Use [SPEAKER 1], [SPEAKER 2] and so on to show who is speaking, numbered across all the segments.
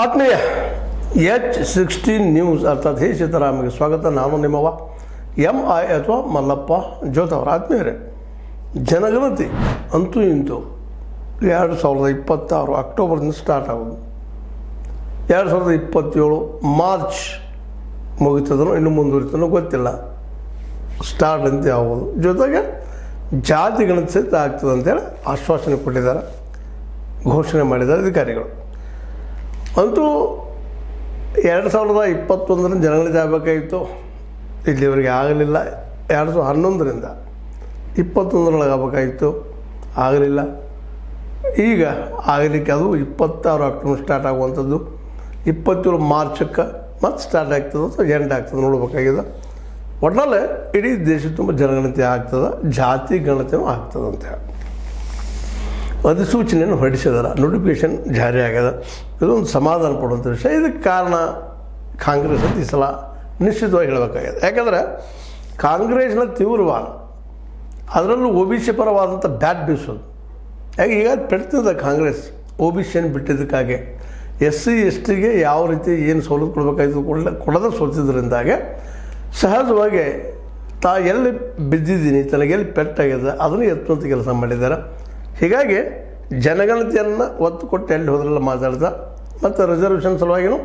[SPEAKER 1] ಆತ್ಮೀಯ H16 news ಅರ್ಥಾತ್ ಹೇ ಸೀತಾರಾಮಗೆ ಸ್ವಾಗತ. ನಾನು ನಿಮ್ಮವ MI ಅಥವಾ ಮಲ್ಲಪ್ಪ ಜೋತವರ. ಆತ್ಮೀಯರೇ, ಜನಗಣತಿ ಅಂತೂ ಇಂತೂ 2026 ಅಕ್ಟೋಬರ್ನಿಂದ ಸ್ಟಾರ್ಟ್ ಆಗೋದು. 2027 ಮಾರ್ಚ್ ಮುಗಿತದನೋ ಇನ್ನು ಮುಂದುವರಿತನೋ ಗೊತ್ತಿಲ್ಲ. ಸ್ಟಾರ್ಟ್ ಅಂತ ಆಗೋದು. ಜೊತೆಗೆ ಜಾತಿ ಗಣತಿ ಸಹಿತ ಆಗ್ತದೆ ಅಂತೇಳಿ ಆಶ್ವಾಸನೆ ಕೊಟ್ಟಿದ್ದಾರೆ, ಘೋಷಣೆ ಮಾಡಿದ್ದಾರೆ ಅಧಿಕಾರಿಗಳು. ಅಂತೂ 2021 ಜನಗಣತಿ ಆಗಬೇಕಾಗಿತ್ತು, ಇಲ್ಲಿವರೆಗೆ ಆಗಲಿಲ್ಲ. 2011ರಿಂದ 21 ಆಗಬೇಕಾಗಿತ್ತು, ಆಗಲಿಲ್ಲ. ಈಗ ಆಗಲಿಕ್ಕೆ ಅದು 26 ಅಕ್ಟೋಬರ್ ಸ್ಟಾರ್ಟ್ ಆಗುವಂಥದ್ದು. 27 ಮಾರ್ಚಕ್ಕೆ ಮತ್ತೆ ಸ್ಟಾರ್ಟ್ ಆಗ್ತದೆ ಅಥವಾ ಎಂಡ್ ಆಗ್ತದೆ ನೋಡಬೇಕಾಗಿದೆ. ಒಟ್ನಲ್ಲಿ ಇಡೀ ದೇಶ ತುಂಬ ಜನಗಣತಿ ಆಗ್ತದೆ, ಜಾತಿ ಗಣತಿನೂ ಆಗ್ತದೆ ಅಂತ ಹೇಳಿ ಅಧಿಸೂಚನೆಯನ್ನು ಹೊರಡಿಸಿದಾರೆ. ನೋಟಿಫಿಕೇಷನ್ ಜಾರಿ ಆಗ್ಯದ. ಇದೊಂದು ಸಮಾಧಾನ ಪಡುವಂಥ ವಿಷಯ. ಇದಕ್ಕೆ ಕಾರಣ ಕಾಂಗ್ರೆಸ್ ಅಂತ ಈ ಸಲ ನಿಶ್ಚಿತವಾಗಿ ಹೇಳಬೇಕಾಗಿದೆ. ಯಾಕಂದರೆ ಕಾಂಗ್ರೆಸ್ನ ತೀವ್ರವಾದ, ಅದರಲ್ಲೂ OBC ಪರವಾದಂಥ ಬ್ಯಾಡ್ ನ್ಯೂಸ್ ಅದು. ಯಾಕೆ ಈಗ ಪೆಡ್ತದೆ ಕಾಂಗ್ರೆಸ್ OBCಯನ್ನು ಬಿಟ್ಟಿದ್ದಕ್ಕಾಗೆ SC STಗೆ ಯಾವ ರೀತಿ ಏನು ಸವಲತ್ತು ಕೊಡಬೇಕಾಗಿತ್ತು ಕೊಡದೆ ಸೋತಿದ್ದರಿಂದಾಗೆ ಸಹಜವಾಗಿ ಎಲ್ಲಿ ಬಿದ್ದಿದ್ದೀನಿ, ತನಗೆಲ್ಲಿ ಪೆಟ್ಟಾಗಿದೆ ಅದನ್ನು ಎತ್ತುವಂಥ ಕೆಲಸ ಮಾಡಿದ್ದಾರೆ. ಹೀಗಾಗಿ ಜನಗಣತಿಯನ್ನು ಒತ್ತು ಕೊಟ್ಟು ಎಲ್ಲಿ ಹೋದ್ರೆಲ್ಲ ಮಾತಾಡ್ತಾ ಮತ್ತು ರಿಸರ್ವೇಷನ್ ಸಲುವಾಗಿಯೂ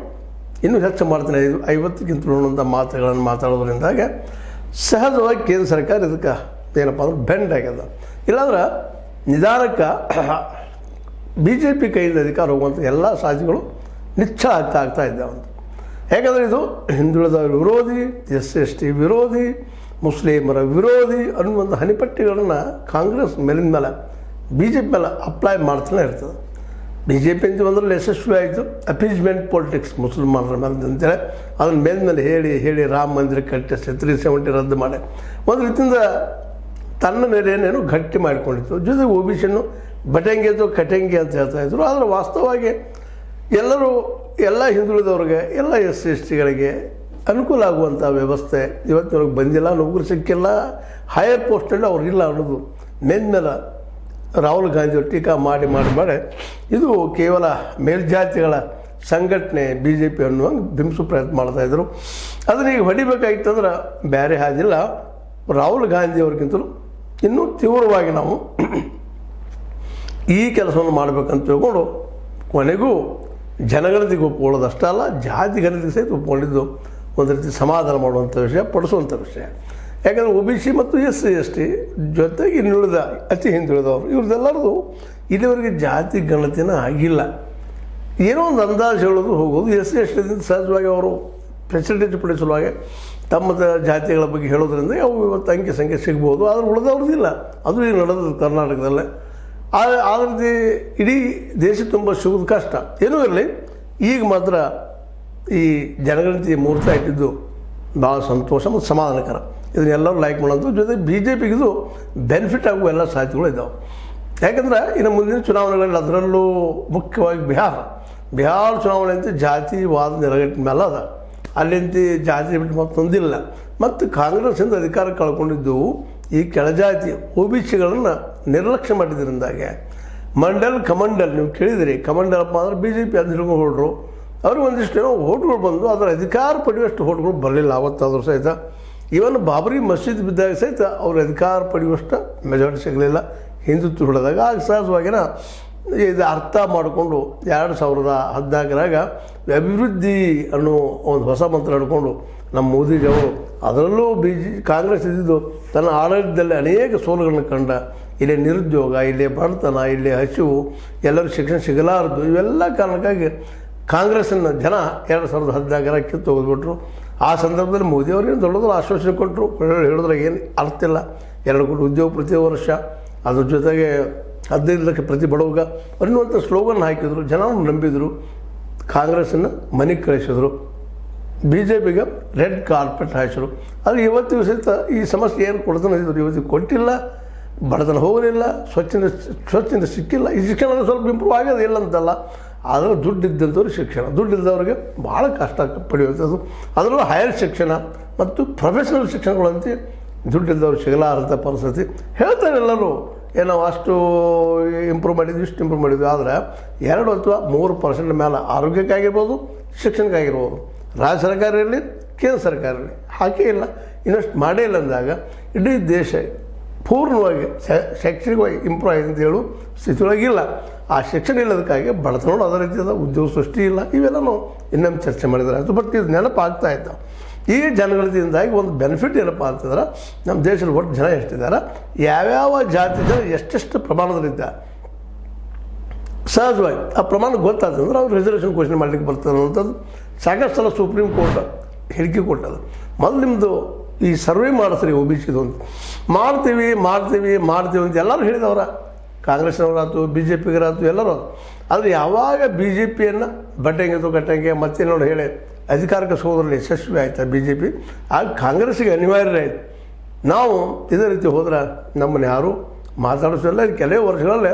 [SPEAKER 1] ಇನ್ನೂ ಹೆಚ್ಚು ಮಾಡ್ತೀನಿ 50ಕ್ಕಿಂತ ಅನ್ನುವಂಥ ಮಾತುಗಳನ್ನು ಮಾತಾಡೋದ್ರಿಂದಾಗೆ ಸಹಜವಾಗಿ ಕೇಂದ್ರ ಸರ್ಕಾರ ಇದಕ್ಕೆ ಏನಪ್ಪ ಅಂದ್ರೆ ಬೆಂಡ್ ಆಗ್ಯದ. ಇಲ್ಲಾಂದ್ರೆ ನಿಧಾನಕ್ಕೆ BJP ಕೈಯಿಂದ ಅಧಿಕಾರ ಹೋಗುವಂಥ ಎಲ್ಲ ಸಾಧ್ಯಗಳು ನಿಶ್ಚಲ ಆಗ್ತಾ ಇದ್ದಾವಂತ. ಯಾಕಂದರೆ ಇದು ಹಿಂದುಳಿದವರ ವಿರೋಧಿ, SC ST ವಿರೋಧಿ, ಮುಸ್ಲಿಮರ ವಿರೋಧಿ ಅನ್ನುವಂಥ ಹನಿಪಟ್ಟಿಗಳನ್ನು ಕಾಂಗ್ರೆಸ್ ಮೇಲಿನ ಮೇಲೆ BJP ಮೇಲೆ ಅಪ್ಲೈ ಮಾಡ್ತಾನೆ ಇರ್ತದೆ. BJP ಅಂತ ಬಂದ್ರಲ್ಲಿ ಯಶಸ್ವಿ ಆಯಿತು. ಅಪೀಸ್ಮೆಂಟ್ ಪೊಲಿಟಿಕ್ಸ್ ಮುಸಲ್ಮಾನರ ಮೇಲೆ ಅಂತೇಳಿ ಅದನ್ನ ಮೇಲ್ಮೇಲೆ ಹೇಳಿ ರಾಮ ಮಂದಿರ ಕಟ್ಟಿಸಿ 370 ರದ್ದು ಮಾಡಿ ಒಂದು ರೀತಿಯಿಂದ ತನ್ನ ನೆಲೆಯನ್ನೇನು ಗಟ್ಟಿ ಮಾಡಿಕೊಂಡಿತ್ತು. ಜೊತೆಗೆ OBCಯನ್ನು ಬಟಂಗಿ ಅಥವಾ ಕಟಂಗಿ ಅಂತ ಹೇಳ್ತಾಯಿದ್ರು. ಆದರೆ ವಾಸ್ತವವಾಗಿ ಎಲ್ಲ ಹಿಂದುಳಿದವ್ರಿಗೆ, ಎಲ್ಲ SC STಗಳಿಗೆ ಅನುಕೂಲ ಆಗುವಂಥ ವ್ಯವಸ್ಥೆ ಇವತ್ತಿನವರೆಗೆ ಬಂದಿಲ್ಲ. ನೌಕರಿ ಸಿಕ್ಕಿಲ್ಲ, ಹೈಯರ್ ಪೋಸ್ಟಲ್ಲಿ ಅವ್ರಿಗಿಲ್ಲ ಅನ್ನೋದು ಮೇಲ್ಮೇಲೆ ರಾಹುಲ್ ಗಾಂಧಿ ಟೀಕಾ ಮಾಡಿ ಇದು ಕೇವಲ ಮೇಲ್ಜಾತಿಗಳ ಸಂಘಟನೆ BJP ಅನ್ನುವಂಗೆ ಬಿಂಬಿಸೋ ಪ್ರಯತ್ನ ಮಾಡ್ತಾಯಿದ್ರು. ಅದನ್ನ ಈಗ ಹೊಡಿಬೇಕಾಗಿತ್ತಂದ್ರೆ ಬೇರೆ ಹಾದಿಲ್ಲ. ರಾಹುಲ್ ಗಾಂಧಿಯವ್ರಿಗಿಂತಲೂ ಇನ್ನೂ ತೀವ್ರವಾಗಿ ನಾವು ಈ ಕೆಲಸವನ್ನು ಮಾಡಬೇಕಂತ ತಿಳ್ಕೊಂಡು ಕೊನೆಗೂ ಜನಗಣತಿಗೆ ಒಪ್ಕೊಳ್ಳೋದಷ್ಟೇ ಅಲ್ಲ, ಜಾತಿ ಗಣತಿಗೆ ಸಹಿತ ಒಪ್ಕೊಂಡಿದ್ದು ಒಂದು ರೀತಿ ಸಮಾಧಾನ ಮಾಡುವಂಥ ವಿಷಯ, ಪಡಿಸುವಂಥ ವಿಷಯ. ಯಾಕಂದರೆ OBC ಮತ್ತು SC ST ಜೊತೆಗೆ ಇನ್ನುಳಿದ ಅತಿ ಹಿಂದುಳಿದವರು ಇವ್ರದ್ದೆಲ್ಲರದು ಇಲ್ಲಿವರೆಗೆ ಜಾತಿ ಗಣತಿನ ಆಗಿಲ್ಲ. ಏನೋ ಒಂದು ಅಂದಾಜು ಹೇಳೋದು ಹೋಗೋದು. SC STದಿಂದ ಸಹಜವಾಗಿ ಅವರು ಫೆಸಿಲಿಟಿ ಪಡಿಸಲುವಾಗಿ ತಮ್ಮ ಜಾತಿಗಳ ಬಗ್ಗೆ ಹೇಳೋದ್ರಿಂದ ಅವು ಇವತ್ತು ಅಂಕಿ ಸಂಖ್ಯೆ ಸಿಗ್ಬೋದು. ಆದರೆ ಉಳಿದವ್ರದ್ದಿಲ್ಲ. ಅದು ಈಗ ನಡೆದ ಕರ್ನಾಟಕದಲ್ಲೇ. ಆ ರೀತಿ ಇಡೀ ದೇಶ ತುಂಬ ಸಿಗೋದು ಕಷ್ಟ. ಏನೂ ಇರಲಿ, ಈಗ ಮಾತ್ರ ಈ ಜನಗಣತಿ ಮುಹೂರ್ತ ಇಟ್ಟಿದ್ದು ಭಾಳ ಸಂತೋಷ ಮತ್ತು ಸಮಾಧಾನಕರ. ಇದನ್ನೆಲ್ಲರೂ ಲೈಕ್ ಮಾಡೋದು. ಜೊತೆಗೆ BJPಗಿದು ಬೆನಿಫಿಟ್ ಆಗುವ ಎಲ್ಲ ಸಾಧ್ಯತೆಗಳು ಇದ್ದಾವೆ. ಯಾಕಂದರೆ ಇನ್ನು ಮುಂದಿನ ಚುನಾವಣೆಗಳಲ್ಲಿ, ಅದರಲ್ಲೂ ಮುಖ್ಯವಾಗಿ ಬಿಹಾರ ಚುನಾವಣೆ ಅಂತ ಜಾತಿವಾದ ನೆಲಗಟ್ಟಿನ ಮೇಲೆ ಅದ. ಅಲ್ಲಿಂದ ಜಾತಿ ಬಿಟ್ಟು ಮತ್ತೊಂದಿಲ್ಲ. ಮತ್ತು ಕಾಂಗ್ರೆಸ್ಸಿಂದ ಅಧಿಕಾರ ಕಳ್ಕೊಂಡಿದ್ದು ಈ ಕೆಳಜಾತಿ OBCಗಳನ್ನು ನಿರ್ಲಕ್ಷ್ಯ ಮಾಡಿದ್ರಿಂದಾಗೆ ಕಮಂಡಲ್ ನೀವು ಕೇಳಿದಿರಿ. ಕಮಂಡಲಪ್ಪ ಅಂದರೆ BJP ಅಂತ ಹಿಡ್ಕೊಂಡು ಹೊರಡ್ರು. ಅವ್ರಿಗೆ ಒಂದಿಷ್ಟು ಏನೋ ಓಟ್ಗಳು ಬಂದು ಅದರ ಅಧಿಕಾರ ಪಡೆಯುವಷ್ಟು ಓಟ್ಗಳು ಬರಲಿಲ್ಲ ಆವತ್ತಾದರೂ ಸಹಿತ. ಇವನ್ ಬಾಬರಿ ಮಸೀದ್ ಬಿದ್ದಾಗ ಸಹಿತ ಅವ್ರ ಅಧಿಕಾರ ಪಡೆಯುವಷ್ಟು ಮೆಜಾರಿಟಿ ಸಿಗಲಿಲ್ಲ ಹಿಂದುತ್ವ ಹಿಡಿದಾಗ. ಆಗ ಸಹಜವಾಗಿನ ಇದು ಅರ್ಥ ಮಾಡಿಕೊಂಡು 2014ರಾಗ ಅಭಿವೃದ್ಧಿ ಅನ್ನೋ ಒಂದು ಹೊಸ ಮಂತ್ರ ಹಿಡ್ಕೊಂಡು ನಮ್ಮ ಮೋದಿಜಿಯವರು, ಅದರಲ್ಲೂ ಕಾಂಗ್ರೆಸ್ ಇದ್ದಿದ್ದು ತನ್ನ ಆಡಳಿತದಲ್ಲಿ ಅನೇಕ ಸೋಲುಗಳನ್ನು ಕಂಡ. ಇಲ್ಲಿ ನಿರುದ್ಯೋಗ, ಇಲ್ಲಿ ಬಡತನ, ಇಲ್ಲಿ ಹಸಿವು, ಎಲ್ಲರೂ ಶಿಕ್ಷಣ ಸಿಗಲಾರದು, ಇವೆಲ್ಲ ಕಾರಣಕ್ಕಾಗಿ ಕಾಂಗ್ರೆಸ್ಸನ್ನು ಜನ 2014 ಕಿತ್ತು ಹೋಗ್ಬಿಟ್ರು. ಆ ಸಂದರ್ಭದಲ್ಲಿ ಮೋದಿಯವರೇನು ದೊಡ್ಡದೊಡ್ಡ ಆಶ್ವಾಸನೆ ಕೊಟ್ಟರು. ಹೇಳಿದ್ರಾಗ ಏನು ಅರ್ಥ ಇಲ್ಲ. 2 ಕೋಟಿ ಉದ್ಯೋಗ ಪ್ರತಿ ವರ್ಷ, ಅದ್ರ ಜೊತೆಗೆ 15 ಲಕ್ಷ ಪ್ರತಿ ಬಡವಗ ಅನ್ನುವಂಥ ಸ್ಲೋಗನ್ ಹಾಕಿದರು. ಜನರು ನಂಬಿದರು. ಕಾಂಗ್ರೆಸ್ಸನ್ನು ಮನೆಗೆ ಕಳಿಸಿದ್ರು. BJPಗೆ ರೆಡ್ ಕಾರ್ಪೆಟ್ ಹಾಯಿಸಿದ್ರು. ಆದರೆ ಇವತ್ತಿಗೂ ಸಹಿತ ಈ ಸಮಸ್ಯೆ ಏನು ಕೊಡ್ತಾನೆ ಇದ್ರು, ಇವತ್ತಿಗೆ ಕೊಟ್ಟಿಲ್ಲ. ಬಡತನ ಹೋಗಲಿಲ್ಲ, ಸ್ವಚ್ಛಂದ ಸಿಕ್ಕಿಲ್ಲ. ಈ ಶಿಕ್ಷಣ ಸ್ವಲ್ಪ ಇಂಪ್ರೂವ್ ಆಗೋದು ಇಲ್ಲ ಅಂತಲ್ಲ, ಆದರೆ ದುಡ್ಡಿದ್ದಂಥವ್ರಿಗೆ ಶಿಕ್ಷಣ, ದುಡ್ಡಿದ್ದವ್ರಿಗೆ ಭಾಳ ಕಷ್ಟ ಪಡೆಯುವಂಥದ್ದು. ಅದರಲ್ಲೂ ಹೈಯರ್ ಶಿಕ್ಷಣ ಮತ್ತು ಪ್ರೊಫೆಷನಲ್ ಶಿಕ್ಷಣಗಳಂತೆ ದುಡ್ಡಿದ್ದವ್ರು ಸಿಗಲಾರಂಥ ಪರಿಸ್ಥಿತಿ. ಹೇಳ್ತಾರೆ ಎಲ್ಲರೂ ಏನೋ ಅಷ್ಟು ಇಂಪ್ರೂವ್ ಮಾಡಿದ್ವಿ ಇಷ್ಟು ಇಂಪ್ರೂವ್ ಮಾಡಿದ್ವಿ. ಆದರೆ 2 ಅಥವಾ 3% ಮೇಲೆ ಆರೋಗ್ಯಕ್ಕಾಗಿರ್ಬೋದು, ಶಿಕ್ಷಣಕ್ಕಾಗಿರ್ಬೋದು, ರಾಜ್ಯ ಸರ್ಕಾರ ಇರಲಿ, ಕೇಂದ್ರ ಸರ್ಕಾರ ಇರಲಿ ಹಾಕೇ ಇಲ್ಲ, ಇನ್ವೆಸ್ಟ್ ಮಾಡೇ ಇಲ್ಲ ಅಂದಾಗ ಇಡೀ ದೇಶ ಪೂರ್ಣವಾಗಿ ಶೈಕ್ಷಣಿಕವಾಗಿ ಇಂಪ್ರೂವ್ ಆಗಿದೆ ಅಂತ ಹೇಳು ಸ್ಥಿತಿಯೊಳಗಿಲ್ಲ. ಆ ಶಿಕ್ಷಣ ಇಲ್ಲದಕ್ಕಾಗಿ ಬಡತನ ಅದೇ ರೀತಿಯಾದ ಉದ್ಯೋಗ ಸೃಷ್ಟಿ ಇಲ್ಲ. ಇವೆಲ್ಲ ನಾವು ಇನ್ನೊಮ್ಮೆ ಚರ್ಚೆ ಮಾಡಿದರೆ ಆಯಿತು. ಬಟ್ ಇದು ನೆನಪಾಗ್ತಾ ಇದ್ದಾವೆ. ಈ ಜನಗಣತಿಯಿಂದಾಗಿ ಒಂದು ಬೆನಿಫಿಟ್ ಏನಪ್ಪ ಅಂತಂದ್ರೆ, ನಮ್ಮ ದೇಶದಲ್ಲಿ ಒಟ್ಟು ಜನ ಎಷ್ಟಿದ್ದಾರೆ, ಯಾವ್ಯಾವ ಜಾತಿ ಜನ ಎಷ್ಟೆಷ್ಟು ಪ್ರಮಾಣದಲ್ಲಿದ್ದಾರೆ, ಸಹಜವಾಗಿ ಆ ಪ್ರಮಾಣ ಗೊತ್ತಾದಂದ್ರೆ ಅವ್ರು ರಿಸರ್ವೇಷನ್ ಘೋಷಣೆ ಮಾಡಲಿಕ್ಕೆ ಬರ್ತದೆ ಅನ್ನೋಂಥದ್ದು ಸಾಕಷ್ಟು ಸಲ ಸುಪ್ರೀಂ ಕೋರ್ಟ್ ಹೇಳಿಕೆ ಕೊಟ್ಟದು. ಮೊದಲು ನಿಮ್ಮದು ಈ ಸರ್ವೆ ಮಾಡಿಸ್ರಿ OBCದು ಅಂತ. ಮಾಡ್ತೀವಿ ಅಂತ ಎಲ್ಲರೂ ಹೇಳಿದವರ, ಕಾಂಗ್ರೆಸ್ನವರಾಯ್ತು, BJPಗರಾಯ್ತು, ಎಲ್ಲರೂ. ಆದರೆ ಯಾವಾಗ BJPಯನ್ನು ಬಟ್ಟೆಂಗೆ ಕಟ್ಟಂಗೆ ಮತ್ತೆ ನೋಡಿ ಹೇಳಿ ಅಧಿಕಾರಕ್ಕೆ ಸೋದರಲ್ಲಿ ಯಶಸ್ವಿ ಆಯಿತಾ BJP, ಆಗ ಕಾಂಗ್ರೆಸ್ಸಿಗೆ ಅನಿವಾರ್ಯ ಆಯಿತು. ನಾವು ಇದೇ ರೀತಿ ಹೋದ್ರೆ ನಮ್ಮನ್ನು ಯಾರೂ ಮಾತಾಡಿಸೋಲ್ಲ. ಕೆಲವೇ ವರ್ಷಗಳಲ್ಲೇ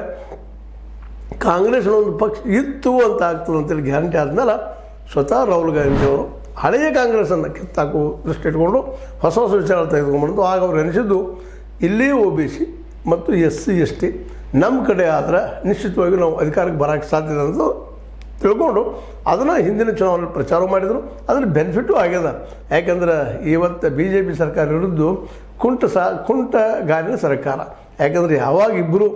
[SPEAKER 1] ಕಾಂಗ್ರೆಸ್ನ ಒಂದು ಪಕ್ಷ ಇತ್ತು ಅಂತ ಆಗ್ತದೆ ಅಂತೇಳಿ ಗ್ಯಾರಂಟಿ ಆದಮೇಲೆ ಸ್ವತಃ ರಾಹುಲ್ ಗಾಂಧಿಯವರು ಹಳೆಯ ಕಾಂಗ್ರೆಸ್ಸನ್ನು ಕಿತ್ತಾಕೋ ದೃಷ್ಟಿ ಇಟ್ಕೊಂಡು ಹೊಸ ವಿಚಾರ ತೆಗೆದುಕೊಂಡು ಆಗ ಅವ್ರು ಎನಿಸಿದ್ದು ಇಲ್ಲಿ OBC ಮತ್ತು SC ST ನಮ್ಮ ಕಡೆ ಆದರೆ ನಿಶ್ಚಿತವಾಗಿ ನಾವು ಅಧಿಕಾರಕ್ಕೆ ಬರೋಕ್ಕೆ ಸಾಧ್ಯತೆ ಅಂತ ತಿಳ್ಕೊಂಡು ಅದನ್ನು ಹಿಂದಿನ ಚುನಾವಣೆ ಪ್ರಚಾರ ಮಾಡಿದರು. ಅದ್ರ ಬೆನಿಫಿಟ್ಟು ಆಗ್ಯದ. ಯಾಕಂದ್ರೆ ಇವತ್ತು BJP ಸರ್ಕಾರ ಇರೋದು ಕುಂಟ ಗಾಲಿನ ಸರ್ಕಾರ. ಯಾಕಂದರೆ ಯಾವಾಗ ಇಬ್ಬರು,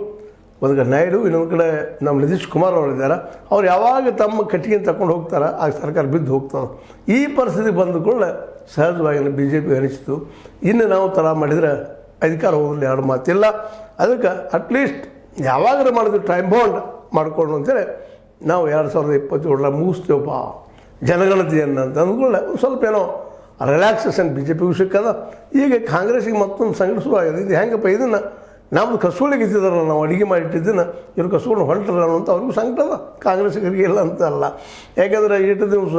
[SPEAKER 1] ಒಂದು ಕಡೆ ನಾಯ್ಡು, ಇನ್ನೊಂದು ಕಡೆ ನಮ್ಮ ನಿತೀಶ್ ಕುಮಾರ್ ಅವರಿದ್ದಾರೆ, ಅವ್ರು ಯಾವಾಗ ತಮ್ಮ ಕಟ್ಟಿಗೆ ತಗೊಂಡು ಹೋಗ್ತಾರೆ ಆಗ ಸರ್ಕಾರ ಬಿದ್ದು ಹೋಗ್ತದೆ. ಈ ಪರಿಸ್ಥಿತಿ ಬಂದ ಕೂಡಲೇ ಸಹಜವಾಗಿ BJP ಅನಿಸಿತು ಇನ್ನು ನಾವು ಥರ ಮಾಡಿದರೆ ಅಧಿಕಾರ ಹೋಗಲಿ, 2 ಮಾತಿಲ್ಲ. ಅದಕ್ಕೆ ಅಟ್ಲೀಸ್ಟ್ ಯಾವಾಗಾರ ಮಾಡಿದ್ರು ಟೈಮ್ ಬೌಂಡ್ ಮಾಡಿಕೊಂಡು ಅಂತೇಳಿ ನಾವು 2027 ಮುಗಿಸ್ತೇವಪ್ಪ ಜನಗಣತಿಯನ್ನು ಅಂತ ಅಂದ್ಕೊಳ್ಳೆ ಒಂದು ಸ್ವಲ್ಪ ಏನೋ ರಿಲ್ಯಾಕ್ಸೇಷನ್ BJPಗೂ ಸಿಕ್ಕದ. ಈಗ ಕಾಂಗ್ರೆಸ್ಸಿಗೆ ಮತ್ತೊಂದು ಸಂಕಟ ಶುರುವಾಗಿದೆ. ಇದು ಹೆಂಗಪ್ಪ, ಇದನ್ನು ನಮ್ಮದು ಕಸೂಳಿಗೆ ಇದ್ದಿದ್ದಾರಲ್ಲ, ನಾವು ಅಡುಗೆ ಮಾಡಿಟ್ಟಿದ್ದನ್ನು ಇವ್ರು ಕಸೂಳು ಹೊಂಟಲ್ಲ ಅಂತ ಅವ್ರಿಗೂ ಸಂಕಟ ಅದ, ಕಾಂಗ್ರೆಸ್ಸಿಗರಿಗೆ ಇಲ್ಲ ಅಂತ ಅಲ್ಲ. ಯಾಕೆಂದರೆ 8 ದಿವಸ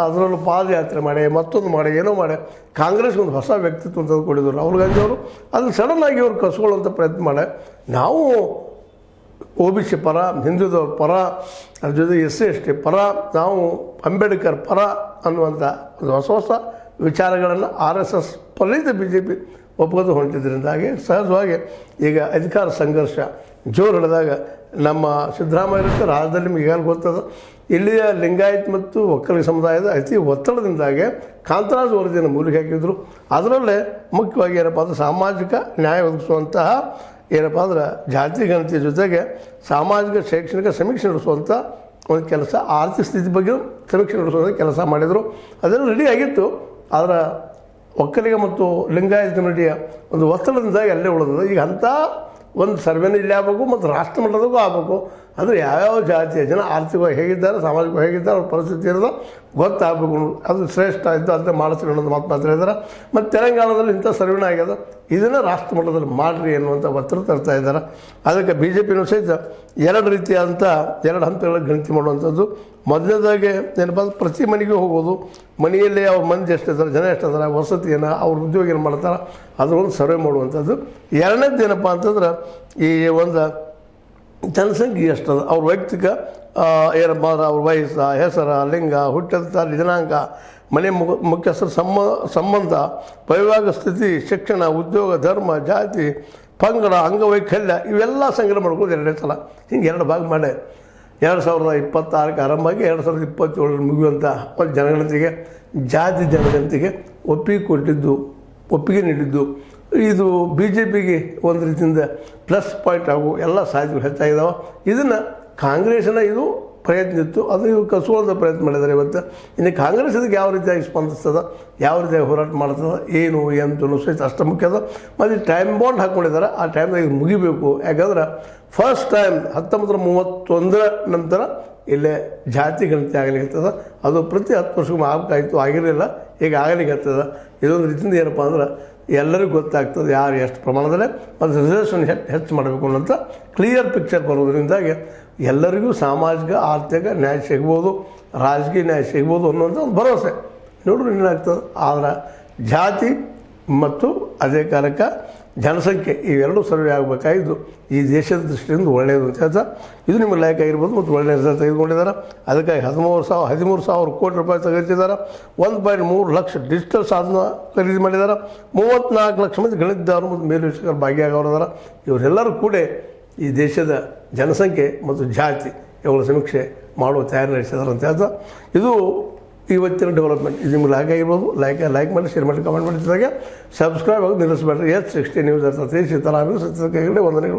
[SPEAKER 1] ಅದರಲ್ಲೂ ಪಾದಯಾತ್ರೆ ಮಾಡಿ ಮತ್ತೊಂದು ಮಾಡಿ ಏನೋ ಮಾಡಿ ಕಾಂಗ್ರೆಸ್ಗೆ ಒಂದು ಹೊಸ ವ್ಯಕ್ತಿತ್ವ ಅಂತ ಕೊಟ್ಟಿದ್ರು ರಾಹುಲ್ ಗಾಂಧಿ ಅವರು. ಅದನ್ನು ಸಡನ್ನಾಗಿ ಅವ್ರು ಕಸಕೊಳ್ಳುವಂಥ ಪ್ರಯತ್ನ ಮಾಡಿ ನಾವು OBC ಪರ, ಹಿಂದುತ್ವರ ಪರ, ಅದ್ರ ಜೊತೆ SC ST ಪರ, ನಾವು ಅಂಬೇಡ್ಕರ್ ಪರ ಅನ್ನುವಂಥ ಒಂದು ಹೊಸ ವಿಚಾರಗಳನ್ನು RSS ಫಲಿತ BJP ಒಪ್ಪೋದು ಹೊಂಟಿದ್ದರಿಂದಾಗಿ ಸಹಜವಾಗಿ ಈಗ ಅಧಿಕಾರ ಸಂಘರ್ಷ ಜೋರು ಹಿಡಿದಾಗ ನಮ್ಮ ಸಿದ್ದರಾಮಯ್ಯ ರಾಜ್ಯದಲ್ಲಿ ಈಗಾಗಲೇ ಗೊತ್ತದ, ಇಲ್ಲಿಯ ಲಿಂಗಾಯತ್ ಮತ್ತು ಒಕ್ಕಲಿಗ ಸಮುದಾಯದ ಅತಿ ಒತ್ತಡದಿಂದಾಗಿ ಕಾಂತರಾಜ್ ವರದಿಯನ್ನು ಮೂಲಿಗೆ ಹಾಕಿದ್ರು. ಅದರಲ್ಲೇ ಮುಖ್ಯವಾಗಿ ಏನಪ್ಪ ಅಂದರೆ ಸಾಮಾಜಿಕ ನ್ಯಾಯ ಒದಗಿಸುವಂತಹ ಏನಪ್ಪ ಅಂದ್ರೆ ಜಾತಿ ಗಣತಿಯ ಜೊತೆಗೆ ಸಾಮಾಜಿಕ ಶೈಕ್ಷಣಿಕ ಸಮೀಕ್ಷೆ ನಡೆಸುವಂಥ ಒಂದು ಕೆಲಸ, ಆರ್ಥಿಕ ಸ್ಥಿತಿ ಬಗ್ಗೆ ಸಮೀಕ್ಷೆ ನಡೆಸುವಂಥ ಕೆಲಸ ಮಾಡಿದರು. ಅದೆಲ್ಲ ರೆಡಿ ಆಗಿತ್ತು. ಆದರೆ ಒಕ್ಕಲಿಗ ಮತ್ತು ಲಿಂಗಾಯತ ಕಮಿಟಿಯ ಒಂದು ಒತ್ತಡದಿಂದಾಗಿ ಅಲ್ಲೇ ಉಳಿದದು. ಈಗ ಅಂಥ ಒಂದು ಸರ್ವೆನೂ ಇಲ್ಲೇ ಆಗಬೇಕು ಮತ್ತು ರಾಷ್ಟ್ರ ಮಟ್ಟದಾಗೂ ಆಗಬೇಕು. ಅಂದರೆ ಯಾವ್ಯಾವ ಜಾತಿಯ ಜನ ಆರ್ಥಿಕವಾಗಿ ಹೇಗಿದ್ದಾರೆ, ಸಾಮಾಜಿಕವಾಗಿ ಹೇಗಿದ್ದಾರೆ, ಅವ್ರ ಪರಿಸ್ಥಿತಿ ಇರೋದು ಗೊತ್ತಾಗಬೇಕು. ಅದು ಶ್ರೇಷ್ಠ ಇದ್ದು ಅದನ್ನೇ ಮಾಡಿಸ್ರಿ ಅನ್ನೋದು ಮಾತು ಹೇಳಿದ್ದಾರೆ. ಮತ್ತು ತೆಲಂಗಾಣದಲ್ಲಿ ಇಂಥ ಸರ್ವೆನೇ ಆಗ್ಯದ, ಇದನ್ನು ರಾಷ್ಟ್ರ ಮಟ್ಟದಲ್ಲಿ ಮಾಡಿರಿ ಎನ್ನುವಂಥ ಒತ್ತಡ ತರ್ತಾ ಇದ್ದಾರೆ. ಅದಕ್ಕೆ BJPನೂ ಸಹಿತ 2 ರೀತಿಯಾದಂಥ 2 ಹಂತಗಳ ಗಣತಿ ಮಾಡುವಂಥದ್ದು. ಮೊದಲನೇದಾಗಿ ಏನಪ್ಪ ಅಂದ್ರೆ ಪ್ರತಿ ಮನೆಗೆ ಹೋಗೋದು, ಮನೆಯಲ್ಲಿ ಅವ್ರ ಮಂದಿ ಎಷ್ಟಿದ್ದಾರೆ, ಜನ ಎಷ್ಟಿದ್ದಾರೆ, ವಸತಿ ಏನೋ, ಅವ್ರ ಉದ್ಯೋಗ ಏನು ಮಾಡ್ತಾರೆ ಅದರೊಂದು ಸರ್ವೆ ಮಾಡುವಂಥದ್ದು. 2ನೇದು ಏನಪ್ಪ ಅಂತಂದ್ರೆ ಈ ಒಂದು ಜನಸಂಖ್ಯೆ ಎಷ್ಟದ, ಅವ್ರ ವೈಯಕ್ತಿಕ ಏನಪ್ಪ ಅಂದ್ರೆ ಅವ್ರ ವಯಸ್ಸು, ಹೆಸರು, ಲಿಂಗ, ಹುಟ್ಟಿದ ತಾರೀಕು, ದಿನಾಂಕ, ಮನೆ ಮುಖ್ಯಸ್ಥರ ಸಂಬಂಧ, ವೈವಾಹಿಕ ಸ್ಥಿತಿ, ಶಿಕ್ಷಣ, ಉದ್ಯೋಗ, ಧರ್ಮ, ಜಾತಿ, ಪಂಗಡ, ಅಂಗವೈಕಲ್ಯ ಇವೆಲ್ಲ ಸಂಗ್ರಹ ಮಾಡ್ಕೊಂಡು 2 ಸಲ ಹಿಂಗೆ 2 ಭಾಗ ಮಾಡಿ 2026ಕ್ಕೆ ಆರಂಭವಾಗಿ 2027 ಮುಗಿಯುವಂಥ ಒಂದು ಜನಗಣತಿಗೆ, ಜಾತಿ ಜನಗಣತಿಗೆ ಒಪ್ಪಿಗೆ ನೀಡಿದ್ದು. ಇದು BJPಗೆ ಒಂದು ರೀತಿಯಿಂದ ಪ್ಲಸ್ ಪಾಯಿಂಟ್ ಆಗು ಎಲ್ಲ ಸಾಧ್ಯಗಳು ಹೆಚ್ಚಾಗಿದ್ದಾವೆ. ಇದನ್ನು ಕಾಂಗ್ರೆಸ್ಸಿನ ಇದು ಪ್ರಯತ್ನ ಇತ್ತು, ಅದು ಇವು ಕಸುವಂಥ ಪ್ರಯತ್ನ ಮಾಡಿದ್ದಾರೆ. ಇವತ್ತು ಇನ್ನು ಕಾಂಗ್ರೆಸ್ ಇದಕ್ಕೆ ಯಾವ ರೀತಿಯಾಗಿ ಸ್ಪಂದಿಸ್ತದೆ, ಯಾವ ರೀತಿಯಾಗಿ ಹೋರಾಟ ಮಾಡ್ತದೆ, ಏನು ಎಂತೂ ಸಹಿತ ಅಷ್ಟು ಮುಖ್ಯ ಅದ. ಮತ್ತು ಟೈಮ್ ಬಾಂಡ್ ಹಾಕ್ಕೊಂಡಿದ್ದಾರೆ, ಆ ಟೈಮ್ದಾಗ ಇದು ಮುಗಿಬೇಕು. ಯಾಕಂದ್ರೆ ಫಸ್ಟ್ ಟೈಮ್ 1931 ನಂತರ ಇಲ್ಲೇ ಜಾತಿ ಗಣತಿ ಆಗಲಿಕ್ಕೆ ಅದು ಪ್ರತಿ 10 ವರ್ಷಕ್ಕೂ ಆಗಬೇಕಾಯಿತು, ಆಗಿರಲಿಲ್ಲ, ಈಗ ಆಗಲಿಕ್ಕೆ ಇದೊಂದು ರೀತಿಯಿಂದ ಏನಪ್ಪ ಅಂದ್ರೆ ಎಲ್ಲರಿಗೂ ಗೊತ್ತಾಗ್ತದೆ ಯಾರು ಎಷ್ಟು ಪ್ರಮಾಣದಲ್ಲಿ ಮತ್ತು ರಿಸರ್ವೇಷನ್ ಹೆಚ್ಚು ಮಾಡಬೇಕು ಅನ್ನೋಂಥ ಕ್ಲಿಯರ್ ಪಿಕ್ಚರ್ ಬರೋದ್ರಿಂದಾಗಿ ಎಲ್ಲರಿಗೂ ಸಾಮಾಜಿಕ ಆರ್ಥಿಕ ನ್ಯಾಯ ಸಿಗ್ಬೋದು, ರಾಜಕೀಯ ನ್ಯಾಯ ಸಿಗ್ಬೋದು ಅನ್ನುವಂಥ ಒಂದು ಭರವಸೆ. ನೋಡ್ರಿ ಏನಾಗ್ತದೆ. ಆದರೆ ಜಾತಿ ಮತ್ತು ಅದೇ ಕಾಲಕ್ಕೆ ಜನಸಂಖ್ಯೆ ಇವೆರಡೂ ಸರ್ವೆ ಆಗಬೇಕಾಗಿದ್ದು ಈ ದೇಶದ ದೃಷ್ಟಿಯಿಂದ ಒಳ್ಳೆಯದು ಅಂತ ಹೇಳ್ತಾ ಇದು ನಿಮ್ಮ ಲೈಕ್ ಆಗಿರ್ಬೋದು ಮತ್ತು ಒಳ್ಳೆಯ ನಿರ್ಧಾರ ತೆಗೆದುಕೊಂಡಿದ್ದಾರೆ. ಅದಕ್ಕಾಗಿ 13,000 ಕೋಟಿ ರೂಪಾಯಿ ತೆಗೆದಿದ್ದಾರೆ. 1.3 ಲಕ್ಷ ಡಿಜಿಟಲ್ ಸಾಧನ ಖರೀದಿ ಮಾಡಿದ್ದಾರೆ. 34 ಲಕ್ಷ ಮಂದಿ ಗಣಿತದವರು ಮತ್ತು ಮೇಲ್ವಿಚಾರಕರು ಭಾಗಿಯಾಗವರಿದ್ದಾರೆ. ಇವರೆಲ್ಲರೂ ಕೂಡ ಈ ದೇಶದ ಜನಸಂಖ್ಯೆ ಮತ್ತು ಜಾತಿ ಇವುಗಳ ಸಮೀಕ್ಷೆ ಮಾಡುವ ತಯಾರಿ ನಡೆಸಿದ್ದಾರೆ ಅಂತ ಹೇಳ್ತಾ ಇದು ಇವತ್ತಿನ ಡೆವಲಪ್ಮೆಂಟ್. ಇದು ನಿಮ್ಗೆ ಆಗಿರ್ಬೋದು. ಲೈಕ್ ಮಾಡಿ, ಶೇರ್ ಮಾಡಿ, ಕಮೆಂಟ್ ಮಾಡಿದಾಗ ಸಬ್ಸ್ಕ್ರೈಬ್ ಆಗೋದು ನಿಲ್ಲಿಸಬೇಡ್ರಿ. S60 ನ್ಯೂಸ್ ಅಂತ ತಿಳಿಸಿ ತಲಾಮಿಗೂ ಸತ್ಯದ ಕೈಗಡೆ ವಂದನೆಗಳು.